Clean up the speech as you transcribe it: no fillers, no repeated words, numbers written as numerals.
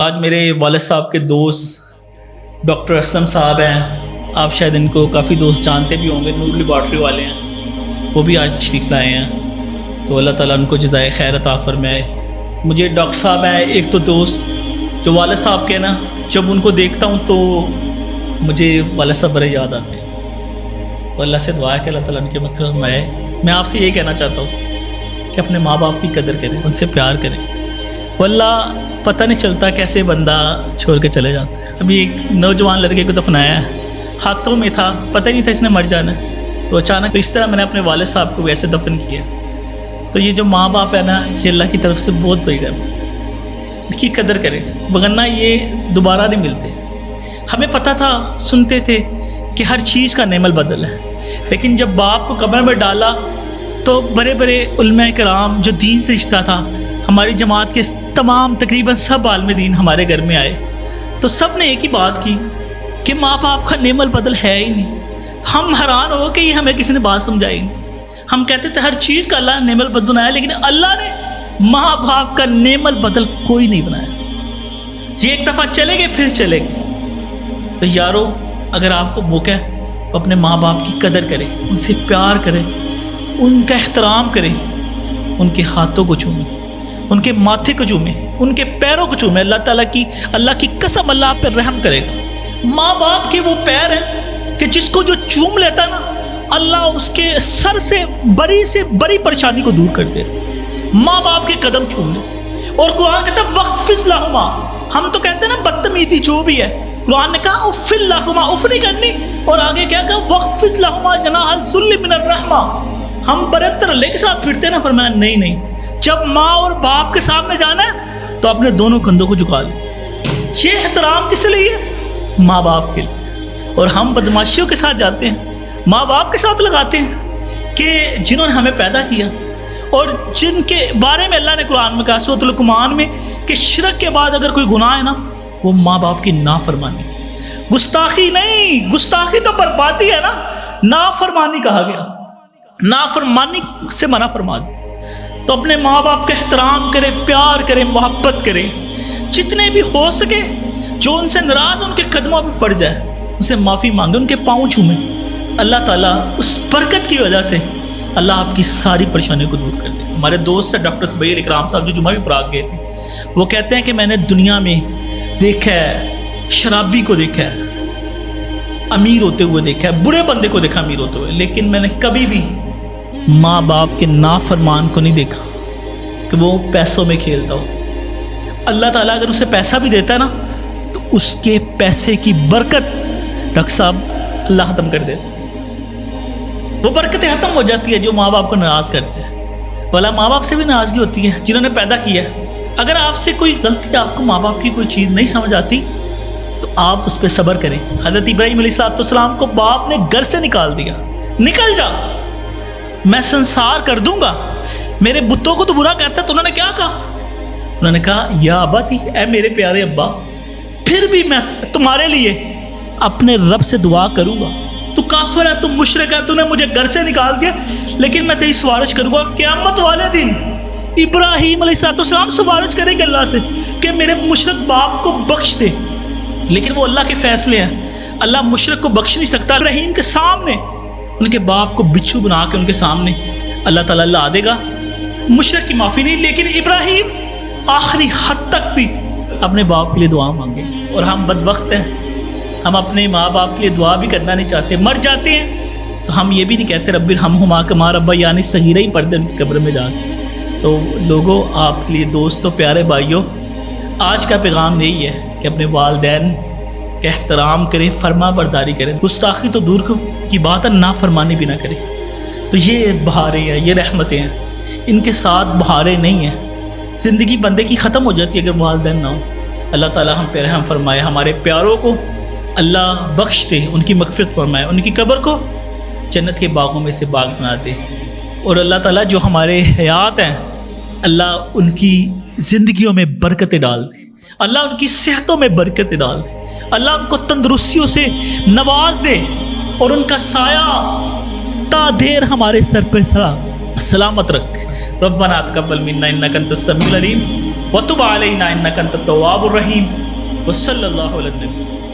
آج میرے والد صاحب کے دوست ڈاکٹر اسلم صاحب ہیں، آپ شاید ان کو کافی دوست جانتے بھی ہوں گے، نور لیبارٹری والے ہیں، وہ بھی آج تشریف لائے ہیں، تو اللہ تعالیٰ ان کو جزائے خیر عطا فرمائے۔ مجھے ڈاکٹر صاحب ہیں ایک تو دوست جو والد صاحب کے نا، جب ان کو دیکھتا ہوں تو مجھے والد صاحب بڑے یاد آتے ہیں، تو اللہ سے دعا ہے کہ اللہ تعالیٰ ان کے مغفرت فرمائے۔ میں آپ سے یہ کہنا چاہتا ہوں کہ اپنے ماں باپ کی قدر کریں، ان سے پیار کریں، واللہ پتہ نہیں چلتا کیسے بندہ چھوڑ کے چلے جاتا ہے۔ ابھی ایک نوجوان لڑکے کو دفنایا ہے، ہاتھوں میں تھا، پتہ ہی نہیں تھا اس نے مر جانا ہے، تو اچانک اس طرح میں نے اپنے والد صاحب کو ویسے دفن کیا۔ تو یہ جو ماں باپ ہے نا، یہ اللہ کی طرف سے بہت بڑی رحمت ہے، اس کی قدر کریں، ورنہ یہ دوبارہ نہیں ملتے۔ ہمیں پتہ تھا، سنتے تھے کہ ہر چیز کا نعم البدل ہے، لیکن جب باپ کو قبر میں ڈالا تو بڑے بڑے علماء کرام جو دین سے رشتہ تھا، ہماری جماعت کے تمام تقریباً سب عالم دین ہمارے گھر میں آئے، تو سب نے ایک ہی بات کی کہ ماں باپ کا نعم البدل ہے ہی نہیں۔ تو ہم حیران ہو کہ یہ ہمیں کسی نے بات سمجھائی نہیں۔ ہم کہتے تھے ہر چیز کا اللہ نے نعم البدل بنایا، لیکن اللہ نے ماں باپ کا نعم البدل کوئی نہیں بنایا۔ یہ ایک دفعہ چلے گئے پھر چلے گئے۔ تو یارو، اگر آپ کو موقع ہے تو اپنے ماں باپ کی قدر کریں، ان سے پیار کریں، ان کا احترام کریں، ان کے ہاتھوں کو چومیں، ان کے ماتھے کو چومیں، ان کے پیروں کو چومیں۔ اللہ تعالیٰ کی قسم اللہ آپ پر رحم کرے گا۔ ماں باپ کے وہ پیر ہیں کہ جس کو جو چوم لیتا نا، اللہ اس کے سر سے بڑی پریشانی کو دور کر دے گا، ماں باپ کے قدم چومنے سے۔ اور قرآن کہتا ہے وقفز لہما، ہم تو کہتے ہیں نا بدتمیزی جو بھی ہے، قرآن نے کہا افل لہما، اف نہیں کرنی، اور آگے کیا کہا وقفز لہما جناح الذل من الرحمہ۔ ہم برتر اللہ کے ساتھ پھرتے ہیں نا، فرمایا نہیں، جب ماں اور باپ کے سامنے جانا ہے تو اپنے دونوں کندھوں کو جھکا لیں۔ یہ احترام کس لیے ہے؟ ماں باپ کے لیے۔ اور ہم بدماشیوں کے ساتھ جاتے ہیں، ماں باپ کے ساتھ لگاتے ہیں کہ جنہوں نے ہمیں پیدا کیا اور جن کے بارے میں اللہ نے قرآن میں کہا سورۃ لقمان میں کہ شرک کے بعد اگر کوئی گناہ ہے نا، وہ ماں باپ کی نافرمانی۔ گستاخی نہیں، گستاخی تو بربادی ہے نا، نافرمانی کہا گیا، نافرمانی سے منع فرما دیا۔ تو اپنے ماں باپ کا احترام کریں، پیار کریں، محبت کریں، جتنے بھی ہو سکے۔ جو ان سے ناراض ان کے قدموں پہ پڑ جائے، ان سے معافی مانگے، ان کے پاؤں چھومیں۔ اللہ تعالیٰ اس برکت کی وجہ سے اللہ آپ کی ساری پریشانیوں کو دور کر دے۔ ہمارے دوست ہیں ڈاکٹر سبیر اکرام صاحب جو جمعہ بھی پراگ گئے تھے، وہ کہتے ہیں کہ میں نے دنیا میں دیکھا ہے، شرابی کو دیکھا ہے امیر ہوتے ہوئے دیکھا ہے، برے بندے کو دیکھا امیر ہوتے ہوئے، لیکن میں نے کبھی بھی ماں باپ کے نافرمان کو نہیں دیکھا کہ وہ پیسوں میں کھیلتا ہو۔ اللہ تعالیٰ اگر اسے پیسہ بھی دیتا ہے نا، تو اس کے پیسے کی برکت ڈاکٹر صاحب اللہ ختم کر دیتا، وہ برکتیں ختم ہو جاتی ہے جو ماں باپ کو ناراض کرتے ہیں۔ والا ماں باپ سے بھی ناراضگی ہوتی ہے جنہوں نے پیدا کیا ہے۔ اگر آپ سے کوئی غلطی، آپ کو ماں باپ کی کوئی چیز نہیں سمجھ آتی تو آپ اس پہ صبر کریں۔ حضرت ابراہیم علیہ السلام کو باپ نے گھر سے نکال دیا، نکل جا، میں سنسار کر دوں گا، میرے بتوں کو تو برا کہتا ہے۔ تو انہوں نے کیا کہا؟ انہوں نے کہا یا اباتی، اے میرے پیارے ابا، پھر بھی میں تمہارے لیے اپنے رب سے دعا کروں گا۔ تو کافر ہے، تو مشرک ہے، تو نے مجھے گھر سے نکال دیا، لیکن میں تیری سفارش کروں گا قیامت والے دن۔ ابراہیم علیہ السلام سفارش کریں گے اللہ سے کہ میرے مشرک باپ کو بخش دے، لیکن وہ اللہ کے فیصلے ہیں، اللہ مشرک کو بخش نہیں سکتا۔ ابراہیم کے سامنے ان کے باپ کو بچھو بنا کے ان کے سامنے اللہ تعالیٰ لا دے گا، مشرک کی معافی نہیں، لیکن ابراہیم آخری حد تک بھی اپنے باپ کے لیے دعا مانگے۔ اور ہم بدبخت ہیں، ہم اپنے ماں باپ کے لیے دعا بھی کرنا نہیں چاہتے، مر جاتے ہیں تو ہم یہ بھی نہیں کہتے رب ارحمہما کما ربیانی صغیرہ ہی پڑھ دیں ان کی قبر میں جا کے۔ تو لوگوں، آپ کے لیے دوستوں، پیارے بھائیوں، آج کا پیغام یہی ہے کہ اپنے والدین کا احترام کریں، فرما برداری کریں، گستاخی تو دور کی بات ہے، نافرمانی بھی نہ کریں۔ تو یہ بہاریں ہیں، یہ رحمتیں ہیں، ان کے ساتھ بہاریں نہیں ہیں۔ زندگی بندے کی ختم ہو جاتی ہے اگر والدین نہ ہوں۔ اللہ تعالیٰ ہم پہ رحم فرمائے، ہمارے پیاروں کو اللہ بخش دے، ان کی مغفرت فرمائے، ان کی قبر کو جنت کے باغوں میں سے باغ بنا دے۔ اور اللہ تعالیٰ جو ہمارے حیات ہیں، اللہ ان کی زندگیوں میں برکتیں ڈال دے، اللہ ان کی صحتوں میں برکتیں ڈال دے، اللہ ان کو تندرستیوں سے نواز دے، اور ان کا سایہ تا دیر ہمارے سر پہ سلامت رکھ۔ ربنا تقبل منا انک انت السمیع العلیم وتب علینا انک انت التواب الرحیم وصلی اللہ علی النبی.